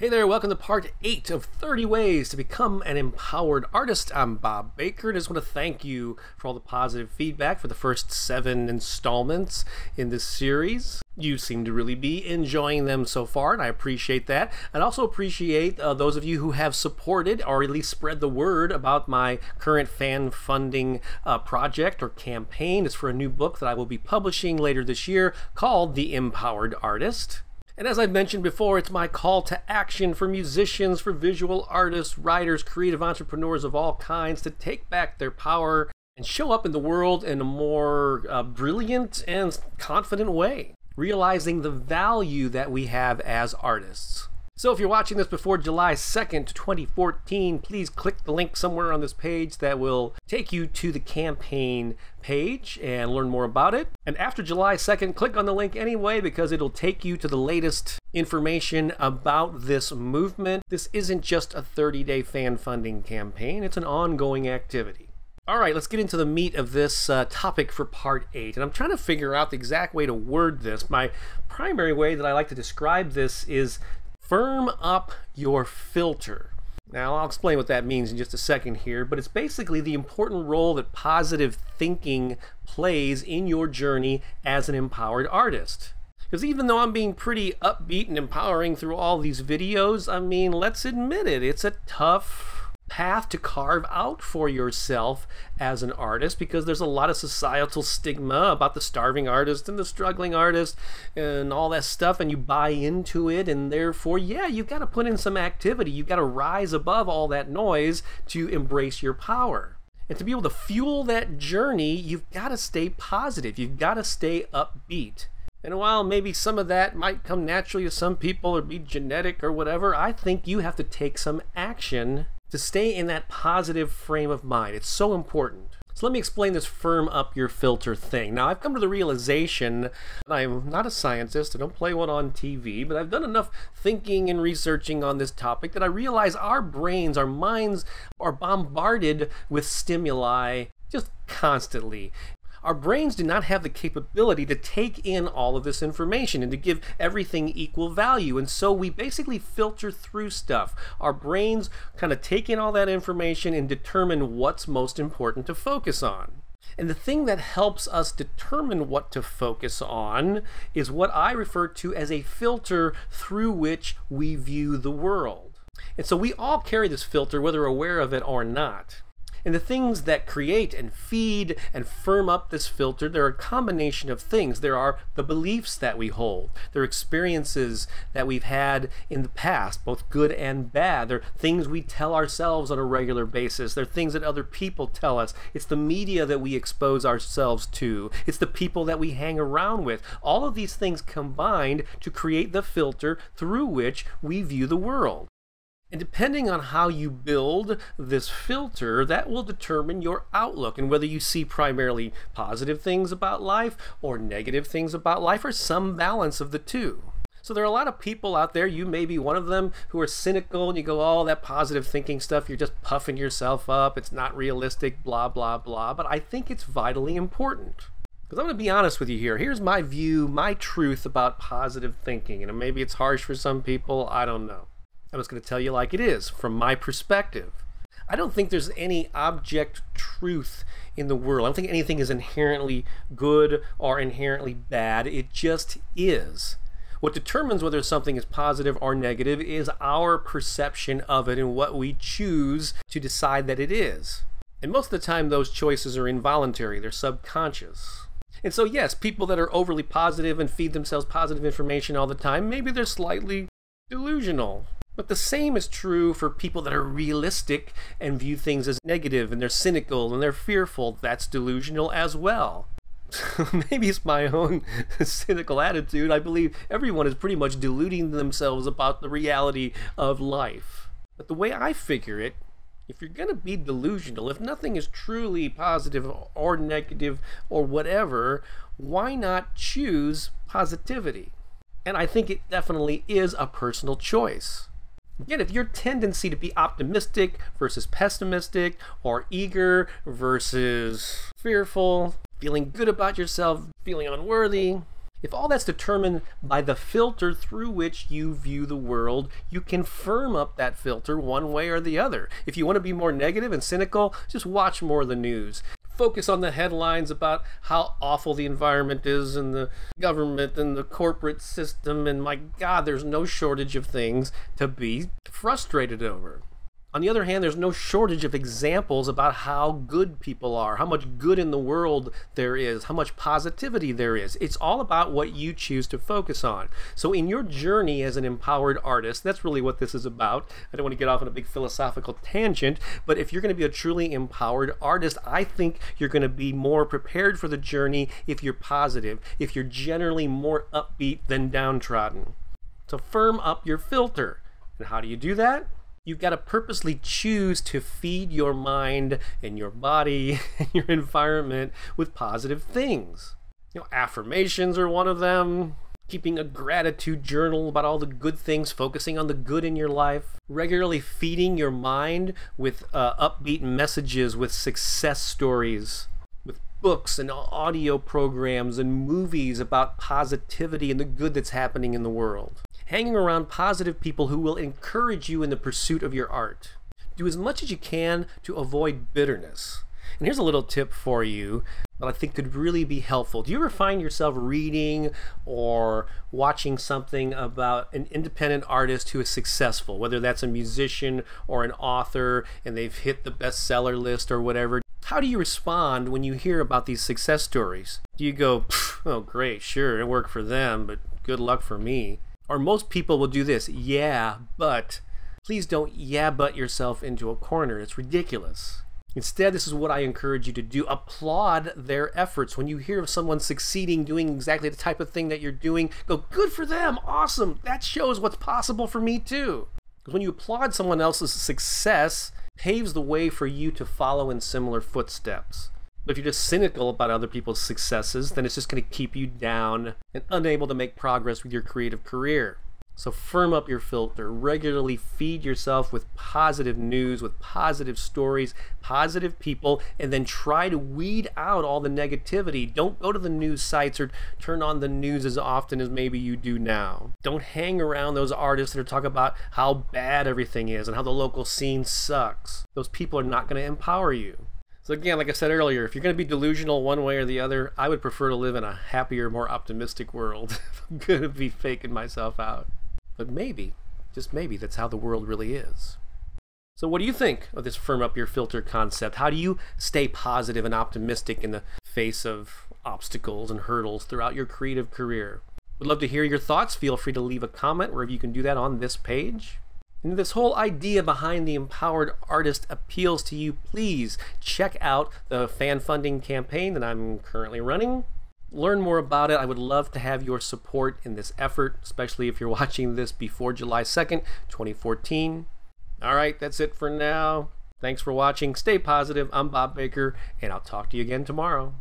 Hey there, welcome to part 8 of 30 Ways to Become an Empowered Artist. I'm Bob Baker and I just want to thank you for all the positive feedback for the first 7 installments in this series. You seem to really be enjoying them so far, and I appreciate that. I'd also appreciate those of you who have supported or at least spread the word about my current fan funding project or campaign. It's for a new book that I will be publishing later this year called The Empowered Artist. And as I've mentioned before, it's my call to action for musicians, for visual artists, writers, creative entrepreneurs of all kinds to take back their power and show up in the world in a more brilliant and confident way, realizing the value that we have as artists. So if you're watching this before July 2nd, 2014, please click the link somewhere on this page that will take you to the campaign page and learn more about it. And after July 2nd, click on the link anyway because it'll take you to the latest information about this movement. This isn't just a 30-day fan funding campaign, it's an ongoing activity. All right, let's get into the meat of this topic for part 8. And I'm trying to figure out the exact way to word this. My primary way that I like to describe this is firm up your filter. Now, I'll explain what that means in just a second here, but it's basically the important role that positive thinking plays in your journey as an empowered artist. Because even though I'm being pretty upbeat and empowering through all these videos, I mean, let's admit it, it's a tough path to carve out for yourself as an artist because there's a lot of societal stigma about the starving artist and the struggling artist and all that stuff, and you buy into it, and therefore, yeah, you've got to put in some activity. You've got to rise above all that noise to embrace your power. And to be able to fuel that journey, you've got to stay positive. You've got to stay upbeat. And while maybe some of that might come naturally to some people or be genetic or whatever, I think you have to take some action to stay in that positive frame of mind. It's so important. So let me explain this firm up your filter thing. Now, I've come to the realization that I'm not a scientist, I don't play one on TV, but I've done enough thinking and researching on this topic that I realize our brains, our minds are bombarded with stimuli just constantly. Our brains do not have the capability to take in all of this information and to give everything equal value. And so we basically filter through stuff. Our brains kind of take in all that information and determine what's most important to focus on. And the thing that helps us determine what to focus on is what I refer to as a filter through which we view the world. And so we all carry this filter, whether aware of it or not. And the things that create and feed and firm up this filter, they're a combination of things. There are the beliefs that we hold. There are experiences that we've had in the past, both good and bad. There are things we tell ourselves on a regular basis. There are things that other people tell us. It's the media that we expose ourselves to. It's the people that we hang around with. All of these things combined to create the filter through which we view the world. And depending on how you build this filter, that will determine your outlook and whether you see primarily positive things about life or negative things about life or some balance of the two. So there are a lot of people out there, you may be one of them, who are cynical and you go, oh, that positive thinking stuff, you're just puffing yourself up, it's not realistic, blah, blah, blah. But I think it's vitally important. Because I'm going to be honest with you here. Here's my view, my truth about positive thinking. And maybe it's harsh for some people, I don't know. I'm just going to tell you like it is, from my perspective. I don't think there's any object truth in the world. I don't think anything is inherently good or inherently bad. It just is. What determines whether something is positive or negative is our perception of it and what we choose to decide that it is. And most of the time, those choices are involuntary. They're subconscious. And so, yes, people that are overly positive and feed themselves positive information all the time, maybe they're slightly delusional. But the same is true for people that are realistic and view things as negative, and they're cynical and they're fearful. That's delusional as well. Maybe it's my own cynical attitude. I believe everyone is pretty much deluding themselves about the reality of life. But the way I figure it, if you're going to be delusional, if nothing is truly positive or negative or whatever, why not choose positivity? And I think it definitely is a personal choice. Again, if your tendency to be optimistic versus pessimistic, or eager versus fearful, feeling good about yourself, feeling unworthy, If all that's determined by the filter through which you view the world, you can firm up that filter one way or the other. If you want to be more negative and cynical, just watch more of the news. Focus on the headlines about how awful the environment is and the government and the corporate system, and my God, there's no shortage of things to be frustrated over. On the other hand, there's no shortage of examples about how good people are, how much good in the world there is, how much positivity there is. It's all about what you choose to focus on. So in your journey as an empowered artist, that's really what this is about. I don't want to get off on a big philosophical tangent, but if you're going to be a truly empowered artist, I think you're going to be more prepared for the journey if you're positive, if you're generally more upbeat than downtrodden. So firm up your filter. And how do you do that? You've got to purposely choose to feed your mind and your body and your environment with positive things. Affirmations are one of them. Keeping a gratitude journal about all the good things, focusing on the good in your life. Regularly feeding your mind with upbeat messages, with success stories, with books and audio programs and movies about positivity and the good that's happening in the world. Hanging around positive people who will encourage you in the pursuit of your art. Do as much as you can to avoid bitterness. And here's a little tip for you that I think could really be helpful. Do you ever find yourself reading or watching something about an independent artist who is successful, whether that's a musician or an author and they've hit the bestseller list or whatever? How do you respond when you hear about these success stories? Do you go, oh great, sure, it worked for them, but good luck for me? Or most people will do this, yeah, but. Please don't yeah, but yourself into a corner. It's ridiculous. Instead, this is what I encourage you to do. Applaud their efforts. When you hear of someone succeeding, doing exactly the type of thing that you're doing, go, good for them, awesome. That shows what's possible for me too. Because when you applaud someone else's success, paves the way for you to follow in similar footsteps. But if you're just cynical about other people's successes, then it's just going to keep you down and unable to make progress with your creative career. So firm up your filter. Regularly feed yourself with positive news, with positive stories, positive people, and then try to weed out all the negativity. Don't go to the news sites or turn on the news as often as maybe you do now. Don't hang around those artists that are talking about how bad everything is and how the local scene sucks. Those people are not going to empower you. So again, like I said earlier, if you're going to be delusional one way or the other, I would prefer to live in a happier, more optimistic world. I'm going to be faking myself out. But maybe, just maybe, that's how the world really is. So what do you think of this firm up your filter concept? How do you stay positive and optimistic in the face of obstacles and hurdles throughout your creative career? Would love to hear your thoughts. Feel free to leave a comment wherever you can do that on this page. And if this whole idea behind the empowered artist appeals to you, please check out the fan funding campaign that I'm currently running. Learn more about it. I would love to have your support in this effort, especially if you're watching this before July 2nd, 2014. All right, that's it for now. Thanks for watching. Stay positive. I'm Bob Baker, and I'll talk to you again tomorrow.